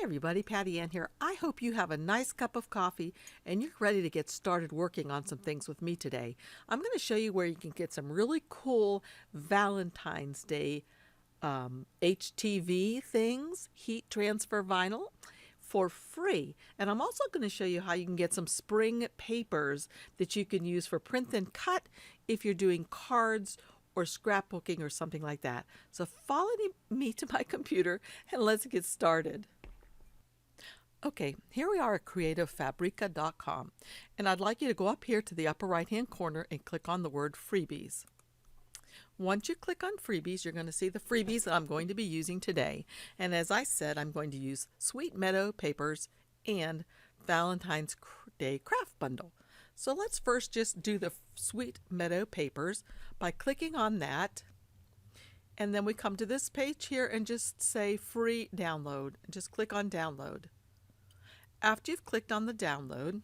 everybody, Patty Ann here. I hope you have a nice cup of coffee and you're ready to get started working on some things with me today. I'm going to show you where you can get some really cool Valentine's Day HTV things, heat transfer vinyl, for free. And I'm also going to show you how you can get some spring papers that you can use for print and cut if you're doing cards or scrapbooking or something like that. So follow me to my computer and let's get started. Okay, here we are at creativefabrica.com, and I'd like you to go up here to the upper right hand corner and click on the word freebies. Once you click on freebies, you're going to see the freebies that I'm going to be using today. And as I said, I'm going to use Sweet Meadow papers and Valentine's Day craft bundle. So let's first just do the Sweet Meadow papers by clicking on that. And then we come to this page here and just say free download. Just click on download. After you've clicked on the download,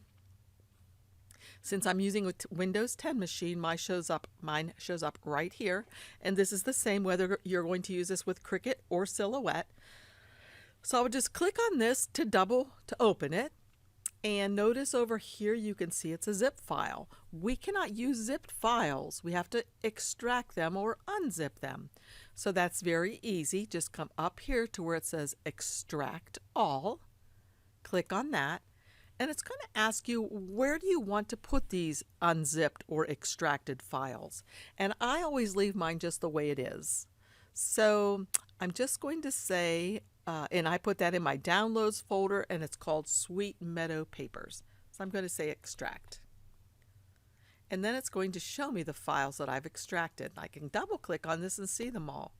since I'm using a Windows 10 machine, mine shows up right here. And this is the same whether you're going to use this with Cricut or Silhouette. So I would just click on this to open it. And notice over here you can see it's a zip file. We cannot use zipped files. We have to extract them or unzip them. So that's very easy. Just come up here to where it says extract all. Click on that. And it's going to ask you, where do you want to put these unzipped or extracted files? And I always leave mine just the way it is. So I'm just going to say, and I put that in my downloads folder, and it's called Sweet Meadow Papers. So I'm going to say extract. And then it's going to show me the files that I've extracted. I can double click on this and see them all.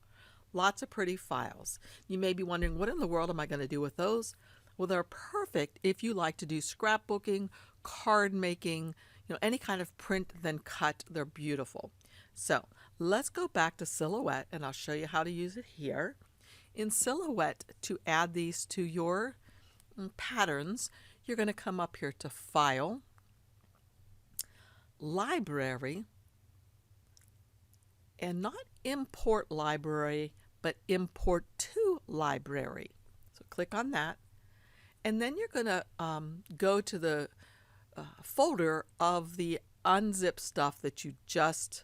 Lots of pretty files. You may be wondering, what in the world am I going to do with those? Well, they're perfect if you like to do scrapbooking, card making, any kind of print then cut. They're beautiful. So let's go back to Silhouette and I'll show you how to use it here. In Silhouette, to add these to your patterns, you're going to come up here to File, Library, and not Import Library, but Import to Library. So click on that. And then you're going to go to the folder of the unzipped stuff that you just,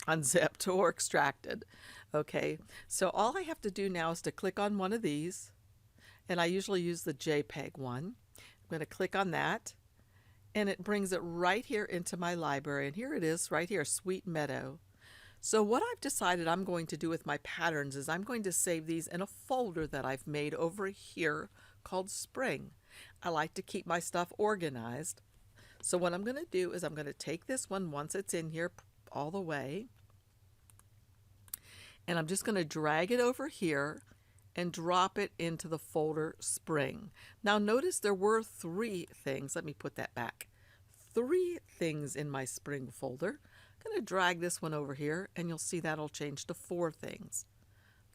unzipped or extracted. Okay, so all I have to do now is to click on one of these, and I usually use the JPEG one. I'm going to click on that, and it brings it right here into my library. And here it is right here, Sweet Meadow. So what I've decided I'm going to do with my patterns is I'm going to save these in a folder that I've made over here called Spring. I like to keep my stuff organized. So what I'm going to do is I'm going to take this one once it's in here all the way, and I'm just going to drag it over here and drop it into the folder Spring. Now notice there were 3 things. Let me put that back. 3 things in my Spring folder. I'm going to drag this one over here and you'll see that'll change to 4 things.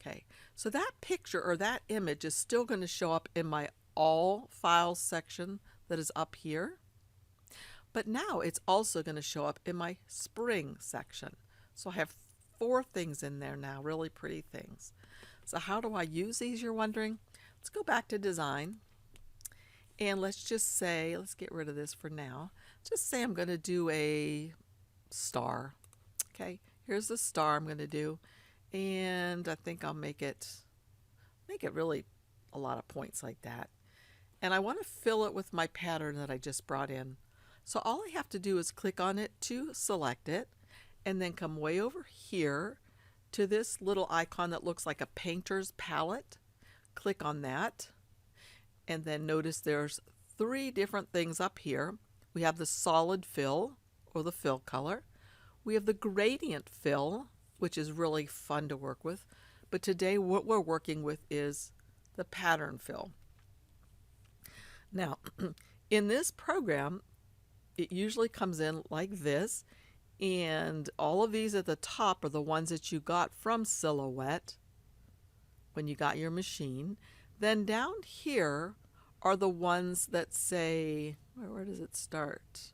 Okay, so that picture or that image is still going to show up in my All Files section that is up here. But now it's also going to show up in my Spring section. So I have 4 things in there now, really pretty things. So how do I use these, you're wondering? Let's go back to Design. And let's just say, let's get rid of this for now. Just say I'm going to do a star. Okay, here's the star I'm going to do. And I think I'll make it really a lot of points like that. And I want to fill it with my pattern that I just brought in. So all I have to do is click on it to select it, and then come way over here to this little icon that looks like a painter's palette. Click on that, and then notice there's 3 different things up here. We have the solid fill, or the fill color. We have the gradient fill, which is really fun to work with. But today what we're working with is the pattern fill. Now, in this program, it usually comes in like this, and all of these at the top are the ones that you got from Silhouette when you got your machine. Then down here are the ones that say, where does it start?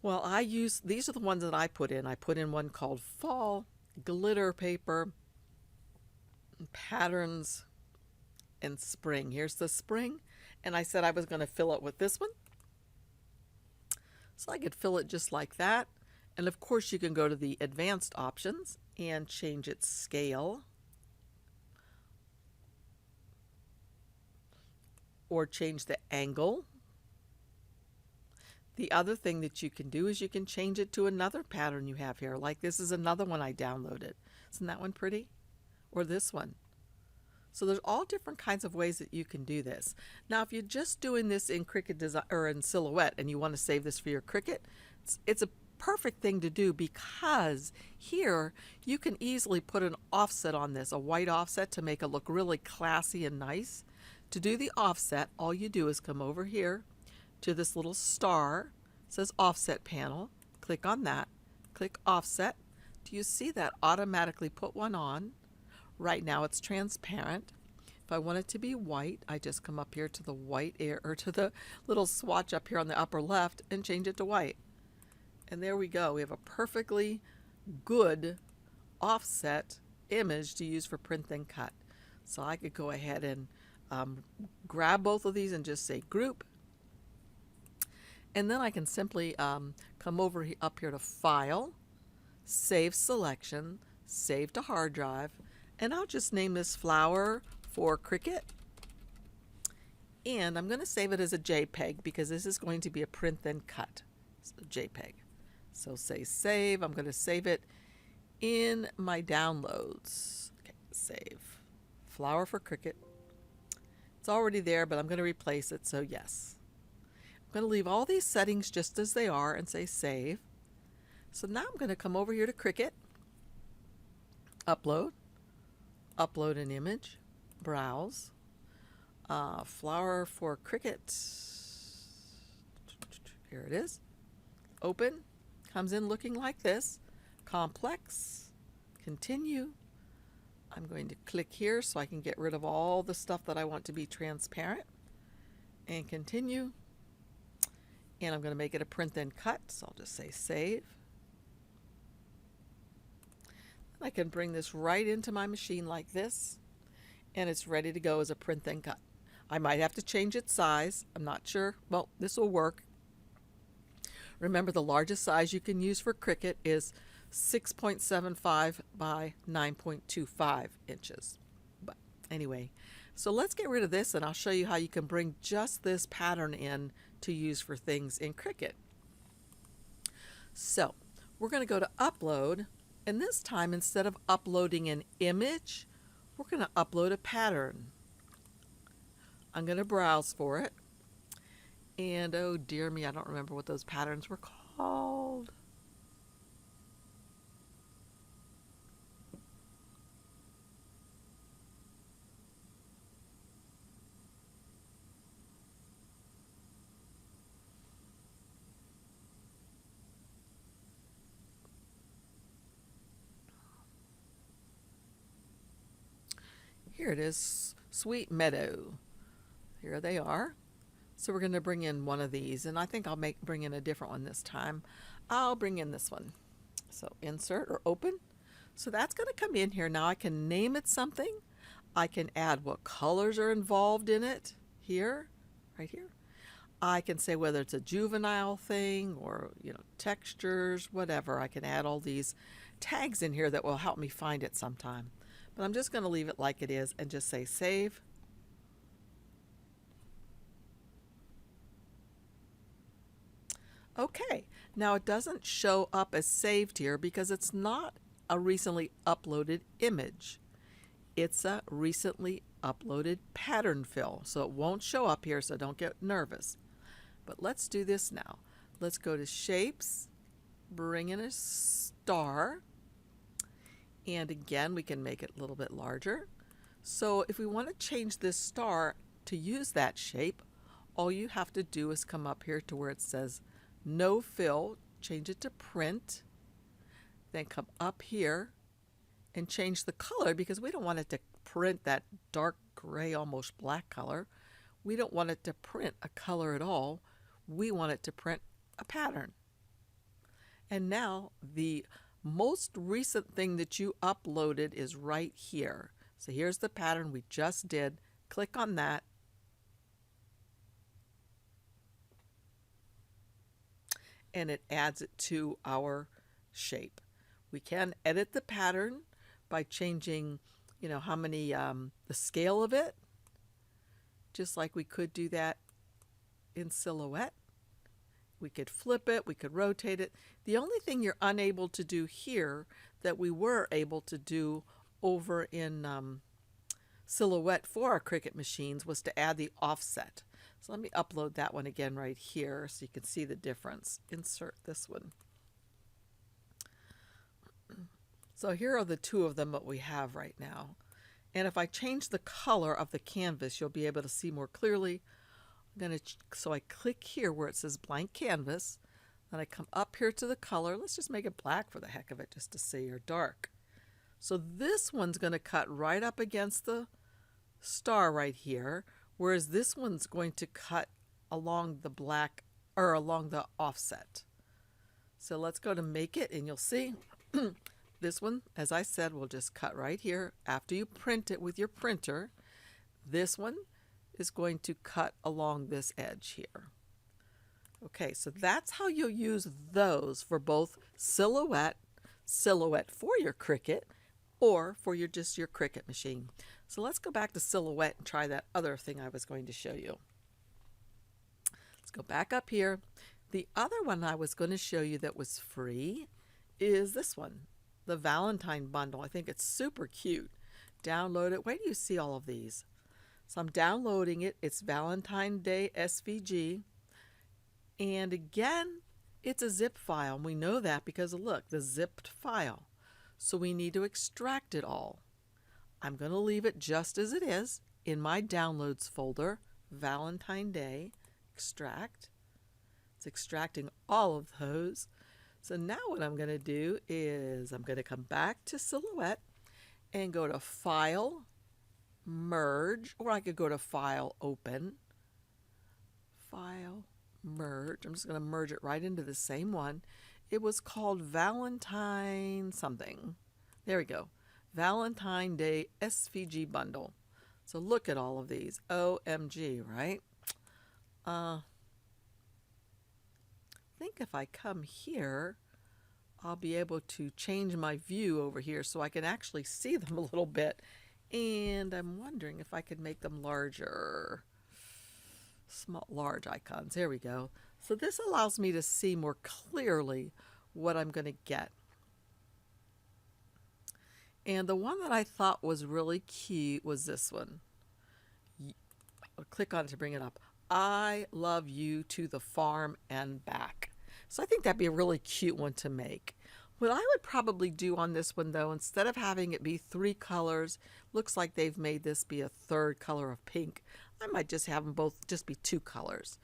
Well, these are the ones that I put in. I put in one called Fall Glitter Paper, Patterns and spring. Here's the spring, and I said I was going to fill it with this one. So I could fill it just like that. And of course you can go to the advanced options and change its scale, or change the angle. The other thing that you can do is you can change it to another pattern you have here. Like this is another one I downloaded. Isn't that one pretty? Or this one. So there's all different kinds of ways that you can do this. Now, if you're just doing this in Cricut Design or in Silhouette and you want to save this for your Cricut, it's a perfect thing to do, because here you can easily put an offset on this, a white offset, to make it look really classy and nice. To do the offset, all you do is come over here to this little star. It says Offset Panel. Click on that. Click Offset. Do you see that automatically put one on? Right now it's transparent. If I want it to be white, I just come up here to the white area, or to the little swatch up here on the upper left, and change it to white. And there we go. We have a perfectly good offset image to use for print and cut. So I could go ahead and grab both of these and just say group. And then I can simply come over up here to File, Save Selection, Save to Hard Drive, and I'll just name this Flower for Cricut. And I'm going to save it as a JPEG, because this is going to be a print then cut. So JPEG. So say save. I'm going to save it in my downloads. Okay, save. Flower for Cricut. It's already there, but I'm going to replace it, so yes. I'm going to leave all these settings just as they are and say save. So now I'm going to come over here to Cricut, upload, upload an image, browse, Flower for Cricut. Here it is. Open. Comes in looking like this. Complex. Continue. I'm going to click here so I can get rid of all the stuff that I want to be transparent. And continue. And I'm going to make it a print then cut, so I'll just say save. I can bring this right into my machine like this, and it's ready to go as a print then cut. I might have to change its size. I'm not sure. Well, this will work. Remember, the largest size you can use for Cricut is 6.75 by 9.25 inches. But anyway, so let's get rid of this, and I'll show you how you can bring just this pattern in to use for things in Cricut. So we're going to go to Upload, and this time, instead of uploading an image, we're going to upload a pattern. I'm going to browse for it. And oh dear me, I don't remember what those patterns were called. Here it is, Sweet Meadow. Here they are. So we're going to bring in one of these, and I think I'll bring in a different one this time. I'll bring in this one. So insert or open. So that's going to come in here. Now I can name it something. I can add what colors are involved in it here, right here. I can say whether it's a juvenile thing or, textures, whatever. I can add all these tags in here that will help me find it sometime. But I'm just going to leave it like it is and just say save. Okay, now it doesn't show up as saved here because it's not a recently uploaded image. It's a recently uploaded pattern fill, so it won't show up here, so don't get nervous. But let's do this now. Let's go to Shapes, bring in a star, and again we can make it a little bit larger. So if we want to change this star to use that shape, all you have to do is come up here to where it says No Fill, change it to Print, then come up here and change the color because we don't want it to print that dark gray, almost black color. We don't want it to print a color at all. We want it to print a pattern. And now the most recent thing that you uploaded is right here. So here's the pattern we just did. Click on that. And it adds it to our shape. We can edit the pattern by changing, how many, the scale of it, just like we could do that in Silhouette. We could flip it, we could rotate it. The only thing you're unable to do here that we were able to do over in Silhouette for our Cricut machines was to add the offset. So let me upload that one again right here so you can see the difference. Insert this one. So here are the two of them that we have right now. And if I change the color of the canvas, you'll be able to see more clearly. So I click here where it says blank canvas. Then I come up here to the color. Let's just make it black for the heck of it, just to say or dark. So this one's going to cut right up against the star right here, whereas this one's going to cut along the black or along the offset. So let's go to make it, and you'll see this one, as I said, will just cut right here after you print it with your printer. This one is going to cut along this edge here. Okay, so that's how you'll use those for both Silhouette for your Cricut, or for just your Cricut machine. So let's go back to Silhouette and try that other thing I was going to show you. Let's go back up here. The other one I was going to show you that was free is this one, the Valentine bundle. I think it's super cute. Download it. Wait till you see all of these. So I'm downloading it. It's Valentine Day SVG. And again, it's a zip file. And we know that because look, the zipped file. So we need to extract it all. I'm going to leave it just as it is in my downloads folder, Valentine Day, extract. It's extracting all of those. So now what I'm going to do is I'm going to come back to Silhouette and go to File, Merge, or I could go to File, Open, File, Merge. I'm just going to merge it right into the same one. It was called Valentine something. There we go. Valentine Day SVG bundle. So look at all of these. OMG, right? I think if I come here, I'll be able to change my view over here so I can actually see them a little bit. And I'm wondering if I could make them larger. Large icons. There we go. So this allows me to see more clearly what I'm going to get. And the one that I thought was really cute was this one. I'll click on it to bring it up. I love you to the farm and back. So I think that'd be a really cute one to make. What I would probably do on this one though, instead of having it be 3 colors, looks like they've made this be a 3rd color of pink. I might just have them both just be 2 colors.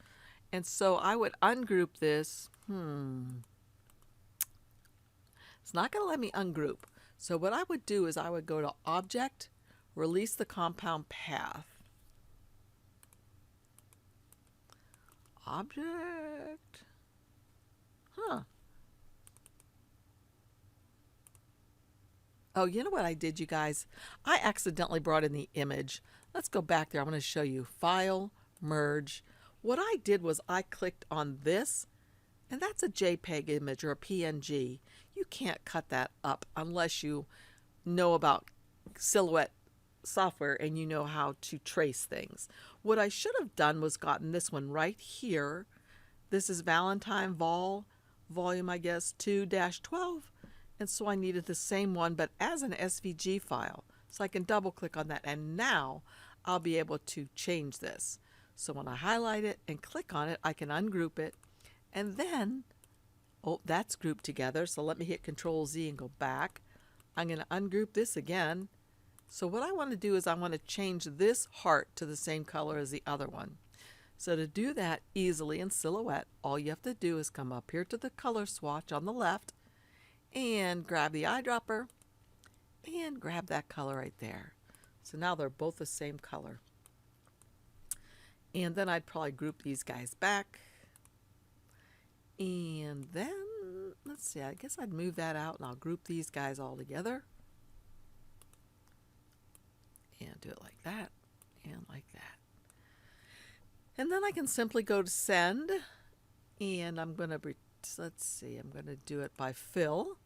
And so I would ungroup this. It's not going to let me ungroup. So what I would do is I would go to Object, Release the Compound Path. Object. Oh, you know what I did, you guys? I accidentally brought in the image. Let's go back there. I'm going to show you File, Merge. What I did was I clicked on this, and that's a JPEG image or a PNG. You can't cut that up unless you know about Silhouette software and you know how to trace things. What I should have done was gotten this one right here. This is Valentine volume, I guess, 2-12. And so I needed the same one, but as an SVG file. So I can double click on that. And now I'll be able to change this. So when I highlight it and click on it, I can ungroup it. And then, oh, that's grouped together. So let me hit Control Z and go back. I'm going to ungroup this again. So what I want to do is I want to change this heart to the same color as the other one. So to do that easily in Silhouette, all you have to do is come up here to the color swatch on the left and grab the eyedropper and grab that color right there. So now they're both the same color. And then I'd probably group these guys back. And then, let's see, I guess I'd move that out and I'll group these guys all together. do it like that and like that. And then I can simply go to send, and I'm going to, let's see, I'm going to do it by fill.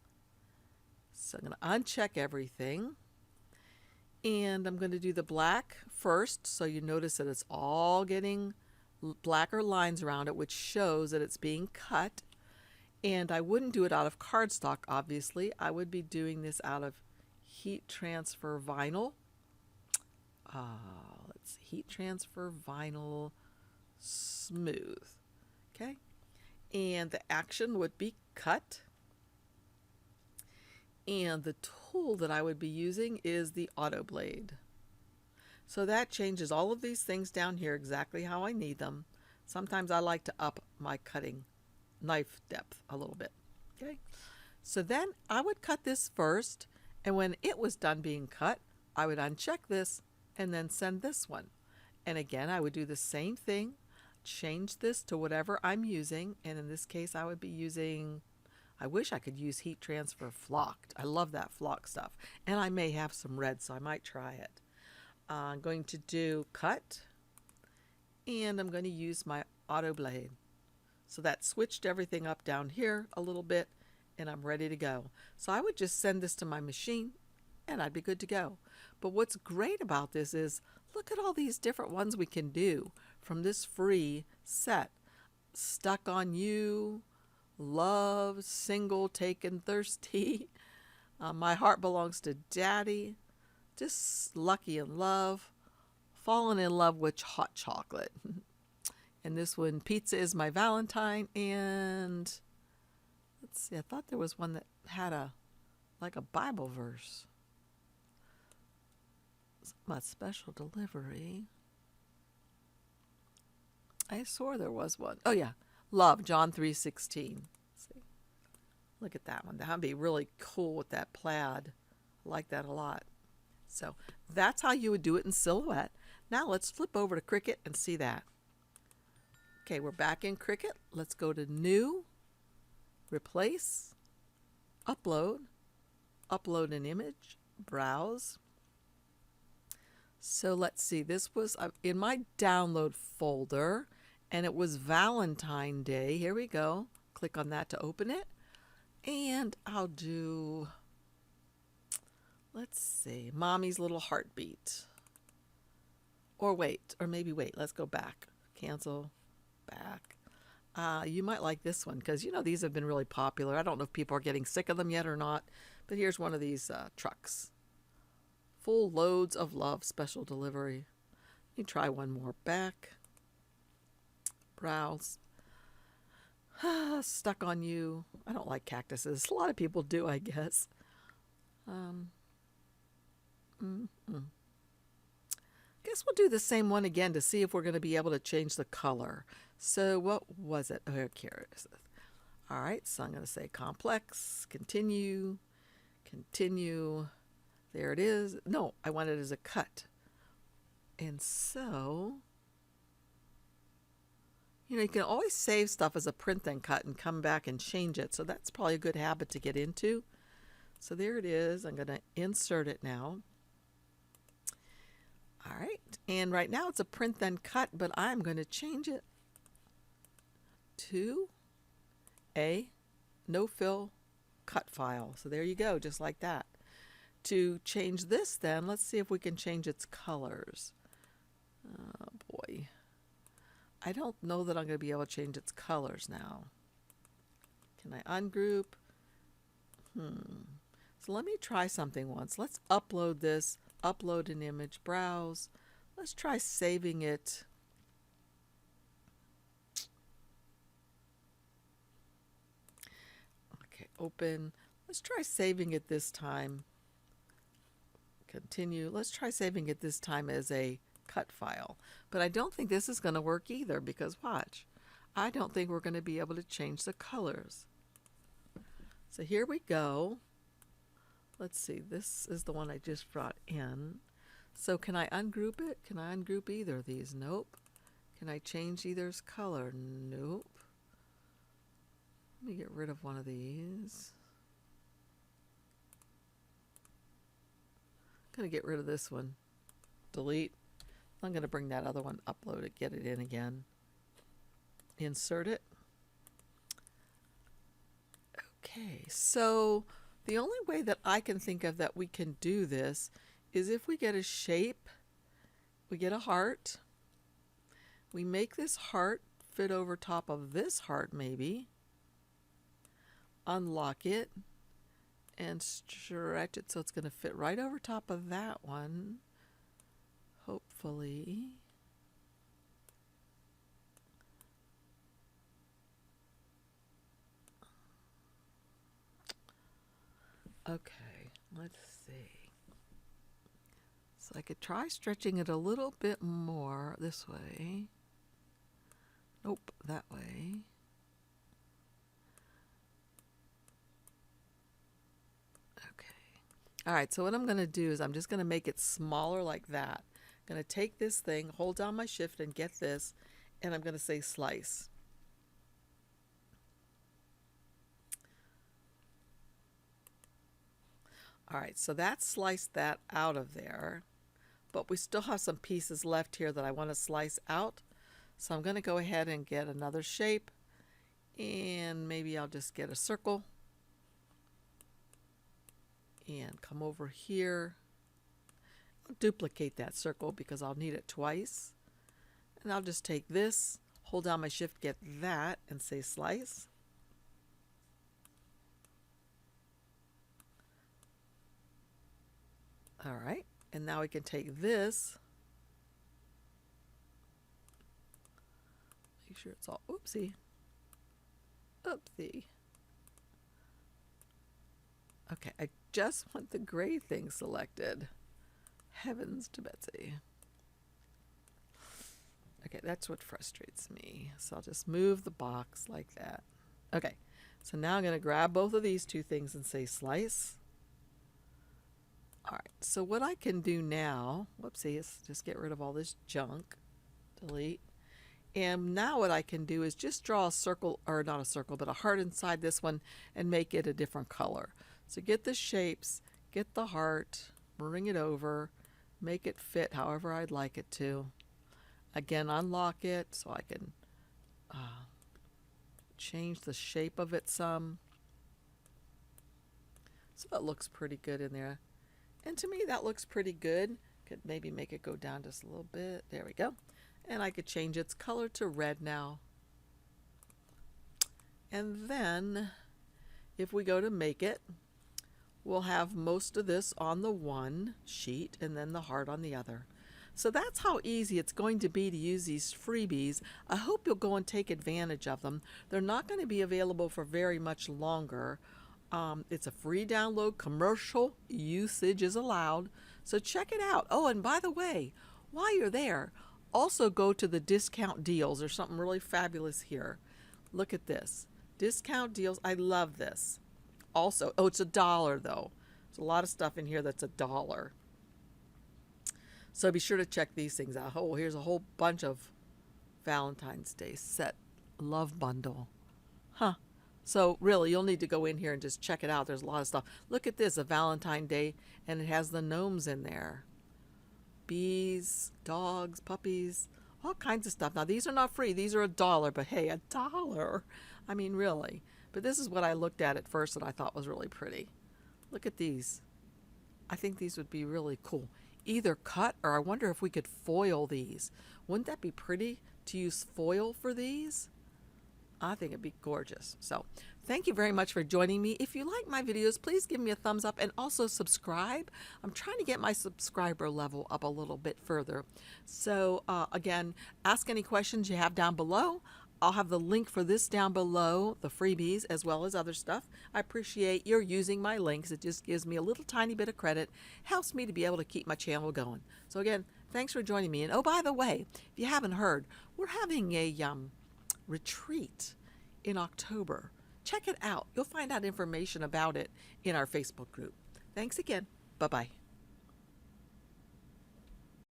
So I'm going to uncheck everything, and I'm going to do the black first, so you notice that it's all getting blacker lines around it, which shows that it's being cut. And I wouldn't do it out of cardstock, obviously. I would be doing this out of heat transfer vinyl. Let's see, heat transfer vinyl smooth. Okay. And the action would be cut. And the tool that I would be using is the auto blade. So that changes all of these things down here exactly how I need them. Sometimes I like to up my cutting knife depth a little bit. Okay. So then I would cut this first, and when it was done being cut, I would uncheck this and then send this one. And again, I would do the same thing, change this to whatever I'm using, and in this case I would be using, I wish I could use heat transfer flocked. I love that flock stuff, and I may have some red, so I might try it. I'm going to do cut, and I'm going to use my auto blade. So that switched everything up down here a little bit, and I'm ready to go. So I would just send this to my machine and I'd be good to go. But what's great about this is, look at all these different ones we can do from this free set. Stuck on You, Love, Single, Taken, Thirsty, My Heart Belongs to Daddy, just Lucky in Love, Fallen in Love with Hot Chocolate. And this one, Pizza is My Valentine, and let's see, I thought there was one that had like a Bible verse. My special delivery. I swore there was one. Oh yeah, Love, John 3:16. See, look at that one. That would be really cool with that plaid. I like that a lot. So that's how you would do it in Silhouette. Now let's flip over to Cricut and see that. Okay, we're back in Cricut. Let's go to New, Replace, Upload, Upload an Image, Browse. So let's see, this was in my download folder, and it was Valentine Day. Here we go. Click on that to open it. And I'll do, let's see, Mommy's Little Heartbeat. Or wait, or maybe wait, let's go back. Cancel, back. You might like this one because, you know, these have been really popular. I don't know if people are getting sick of them yet or not, but here's one of these trucks. Full Loads of Love, special delivery. Let me try one more. Back. Browse. Stuck on You. I don't like cactuses. A lot of people do, I guess. Guess we'll do the same one again to see if we're going to be able to change the color. So what was it? Oh, here it is. All right, so I'm going to say complex, continue, continue. There it is. No, I want it as a cut. And so, you know, you can always save stuff as a print then cut and come back and change it. So that's probably a good habit to get into. So there it is. I'm going to insert it now. All right. And right now it's a print then cut, but I'm going to change it to a no fill cut file. So there you go, just like that. To change this then, let's see if we can change its colors. Oh boy. I don't know that I'm going to be able to change its colors now. Can I ungroup? So let me try something once. Let's upload this, upload an image, browse. Let's try saving it. Okay, open. Let's try saving it this time. Continue. Let's try saving it this time as a cut file. But I don't think this is going to work either because watch. I don't think we're going to be able to change the colors. So here we go. Let's see. This is the one I just brought in. So can I ungroup it? Can I ungroup either of these? Nope. Can I change either's color? Nope. Let me get rid of one of these. I'm going to get rid of this one. delete. I'm going to bring that other one, upload it, get it in again. Insert it. Okay, so the only way that I can think of that we can do this is if we get a shape, we get a heart, we make this heart fit over top of this heart maybe, unlock it, and stretch it so it's going to fit right over top of that one, hopefully. Okay, let's see. So I could try stretching it a little bit more this way. Nope, that way. Okay. All right, so what I'm going to do is I'm just going to make it smaller like that. I'm going to take this thing, hold down my shift and get this, and I'm going to say slice. All right, so that sliced that out of there, but we still have some pieces left here that I want to slice out. So I'm going to go ahead and get another shape, and maybe I'll just get a circle and come over here. I'll duplicate that circle because I'll need it twice. And I'll just take this, hold down my shift, get that, and say slice. All right, and now we can take this, make sure it's all, oopsie, oopsie. Okay, I just want the gray thing selected. Heavens to Betsy. Okay, that's what frustrates me. So I'll just move the box like that. Okay, so now I'm going to grab both of these two things and say slice. All right, so what I can do now, whoopsie, is just get rid of all this junk, delete. And now what I can do is just draw a circle, or not a circle, but a heart inside this one and make it a different color. So get the shapes, get the heart, bring it over, make it fit however I'd like it to. Again, unlock it so I can change the shape of it some. So it looks pretty good in there. And to me, that looks pretty good. Could maybe make it go down just a little bit. There we go. And I could change its color to red now. And then if we go to make it, we'll have most of this on the one sheet and then the heart on the other. So that's how easy it's going to be to use these freebies. I hope you'll go and take advantage of them. They're not going to be available for very much longer. It's a free download. Commercial usage is allowed. So check it out. Oh, and by the way, while you're there, also go to the discount deals. There's something really fabulous here. Look at this. Discount deals. I love this. Also, oh, it's $1 though. There's a lot of stuff in here that's $1. So be sure to check these things out. Oh, here's a whole bunch of Valentine's Day set love bundle. Huh. So really, you'll need to go in here and just check it out. There's a lot of stuff. Look at this, a Valentine Day, and it has the gnomes in there. Bees, dogs, puppies, all kinds of stuff. Now, these are not free. These are $1, but hey, $1. I mean, really. But this is what I looked at first that I thought was really pretty. Look at these. I think these would be really cool. Either cut, or I wonder if we could foil these. Wouldn't that be pretty to use foil for these? I think it'd be gorgeous. So thank you very much for joining me. If you like my videos, please give me a thumbs up and also subscribe. I'm trying to get my subscriber level up a little bit further. So again, ask any questions you have down below. I'll have the link for this down below, the freebies, as well as other stuff. I appreciate your using my links. It just gives me a little tiny bit of credit, helps me to be able to keep my channel going. So again, thanks for joining me. And oh, by the way, if you haven't heard, we're having a retreat in October. Check it out. You'll find out information about it in our Facebook group. Thanks again. Bye-bye.